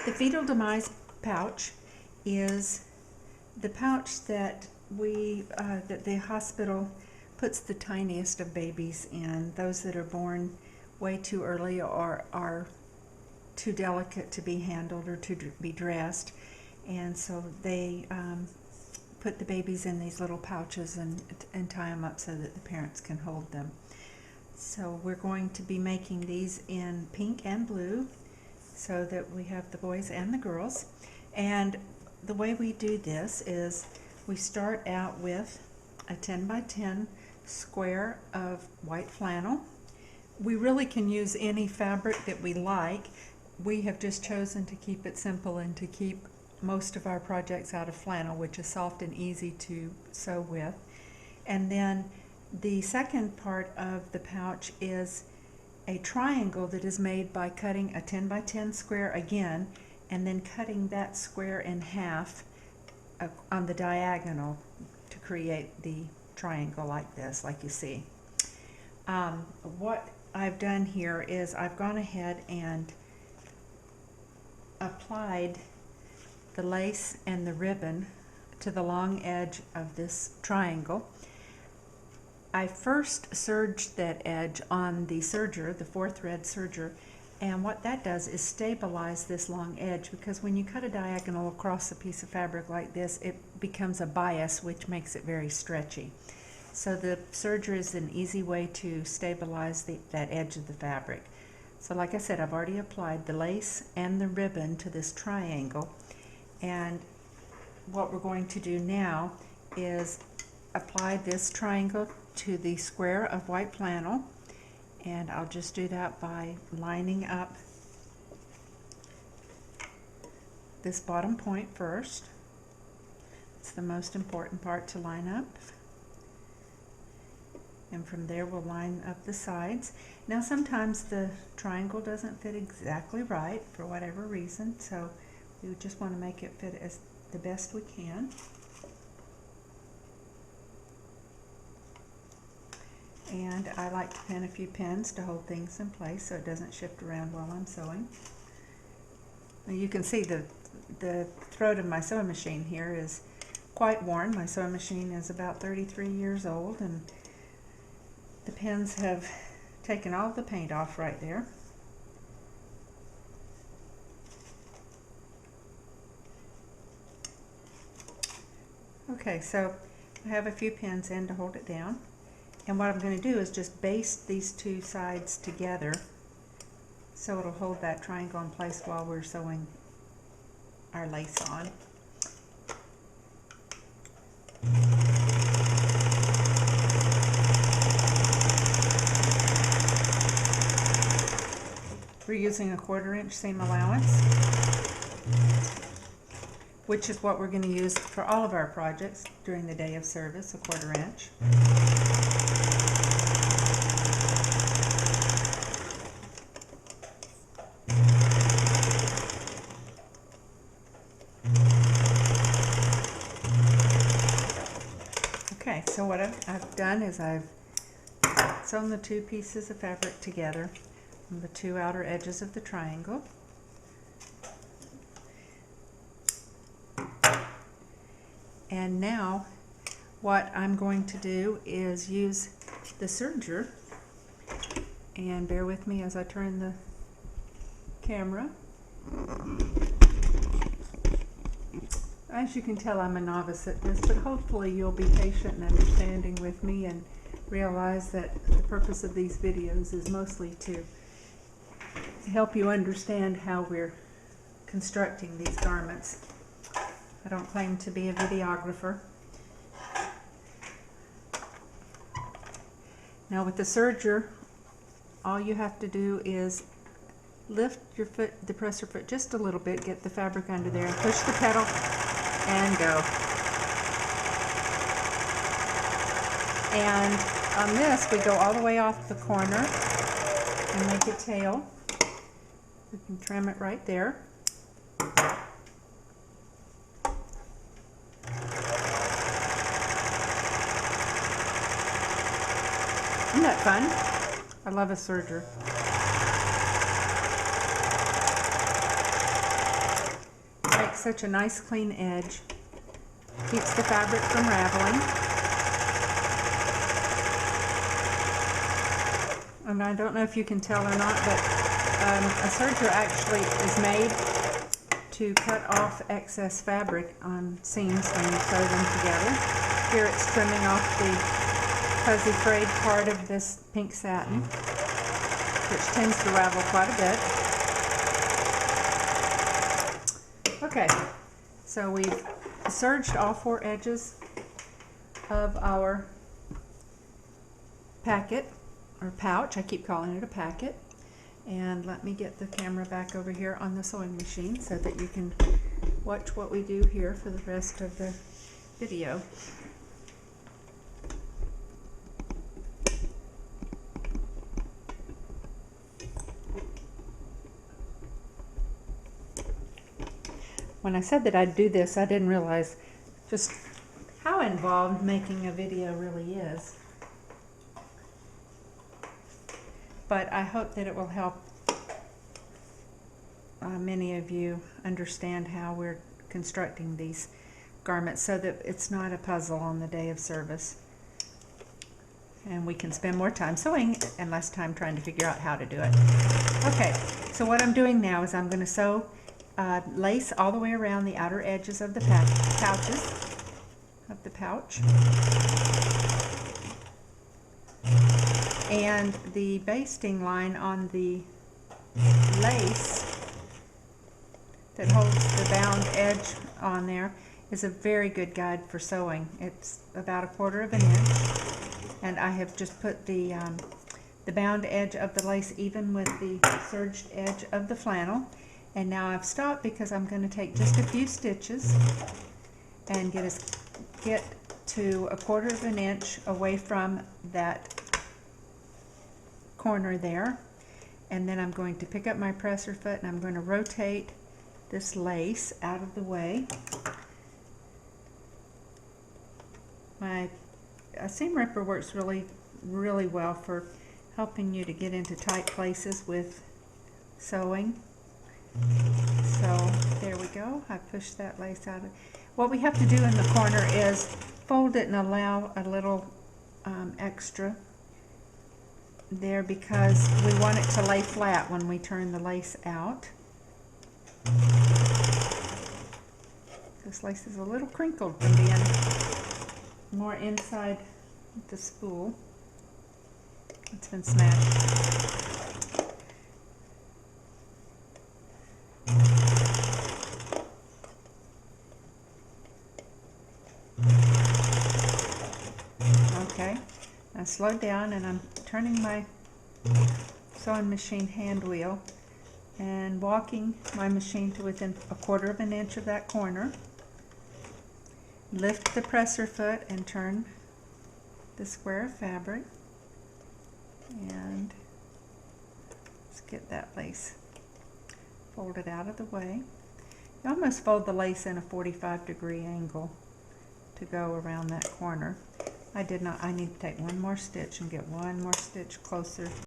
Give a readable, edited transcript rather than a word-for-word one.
The Fetal Demise Pouch is the pouch that that the hospital puts the tiniest of babies in, those that are born way too early or are too delicate to be handled or to be dressed. And so they put the babies in these little pouches and tie them up so that the parents can hold them. So we're going to be making these in pink and blue so that we have the boys and the girls. And the way we do this is we start out with a 10 by 10 square of white flannel. We really can use any fabric that we like. We have just chosen to keep it simple and to keep most of our projects out of flannel, which is soft and easy to sew with. And then the second part of the pouch is a triangle that is made by cutting a 10 by 10 square again, and then cutting that square in half on the diagonal to create the triangle like this, like you see. What I've done here is I've gone ahead and applied the lace and the ribbon to the long edge of this triangle. I first serged that edge on the serger, the 4-thread serger, and what that does is stabilize this long edge, because when you cut a diagonal across a piece of fabric like this, it becomes a bias, which makes it very stretchy. So the serger is an easy way to stabilize that edge of the fabric. So like I said, I've already applied the lace and the ribbon to this triangle, and what we're going to do now is apply this triangle to the square of white flannel, and I'll just do that by lining up this bottom point first. It's the most important part to line up, and from there we'll line up the sides. Now sometimes the triangle doesn't fit exactly right for whatever reason, so we just want to make it fit as the best we can. And I like to pin a few pins to hold things in place so it doesn't shift around while I'm sewing. Now you can see the throat of my sewing machine here is quite worn. My sewing machine is about 33 years old, and the pins have taken all the paint off right there. Okay, so I have a few pins in to hold it down. And what I'm going to do is just baste these two sides together so it'll hold that triangle in place while we're sewing our lace on. We're using a 1/4 inch seam allowance, which is what we're going to use for all of our projects during the day of service, a 1/4 inch. Okay, so what I've done is I've sewn the two pieces of fabric together on the two outer edges of the triangle. And now what I'm going to do is use the serger, and bear with me as I turn the camera. As you can tell, I'm a novice at this, but hopefully you'll be patient and understanding with me and realize that the purpose of these videos is mostly to help you understand how we're constructing these garments. I don't claim to be a videographer. Now with the serger, all you have to do is lift your foot, the presser foot, just a little bit, get the fabric under there, and push the pedal and go. And on this, we go all the way off the corner and make a tail. We can trim it right there. Isn't that fun? I love a serger. makes such a nice clean edge. Keeps the fabric from raveling. And I don't know if you can tell or not, but a serger actually is made to cut off excess fabric on seams when you sew them together. Here it's trimming off the fuzzy frayed part of this pink satin, which tends to ravel quite a bit. Okay, so we've serged all 4 edges of our packet, or pouch. I keep calling it a packet. And let me get the camera back over here on the sewing machine so that you can watch what we do here for the rest of the video. When I said that I'd do this, I didn't realize just how involved making a video really is. But I hope that it will help many of you understand how we're constructing these garments so that it's not a puzzle on the day of service. And we can spend more time sewing and less time trying to figure out how to do it. Okay, so what I'm doing now is I'm going to sew lace all the way around the outer edges of the pouches, of the pouch. And the basting line on the lace that holds the bound edge on there is a very good guide for sewing. It's about 1/4 inch, and I have just put the bound edge of the lace even with the serged edge of the flannel. And now I've stopped because I'm going to take just a few stitches and get to 1/4 inch away from that corner there, and then I'm going to pick up my presser foot and I'm going to rotate this lace out of the way. My seam ripper works really well for helping you to get into tight places with sewing. So there we go. I pushed that lace out. What we have to do in the corner is fold it and allow a little extra there because we want it to lay flat when we turn the lace out. This lace is a little crinkled from being more inside the spool. It's been smashed. Okay, I slowed down and I'm turning my sewing machine hand wheel and walking my machine to within 1/4 inch of that corner. Lift the presser foot and turn the square of fabric, and let's get that lace folded out of the way. You almost fold the lace in a 45-degree angle to go around that corner. I did not. I need to take one more stitch and get one more stitch closer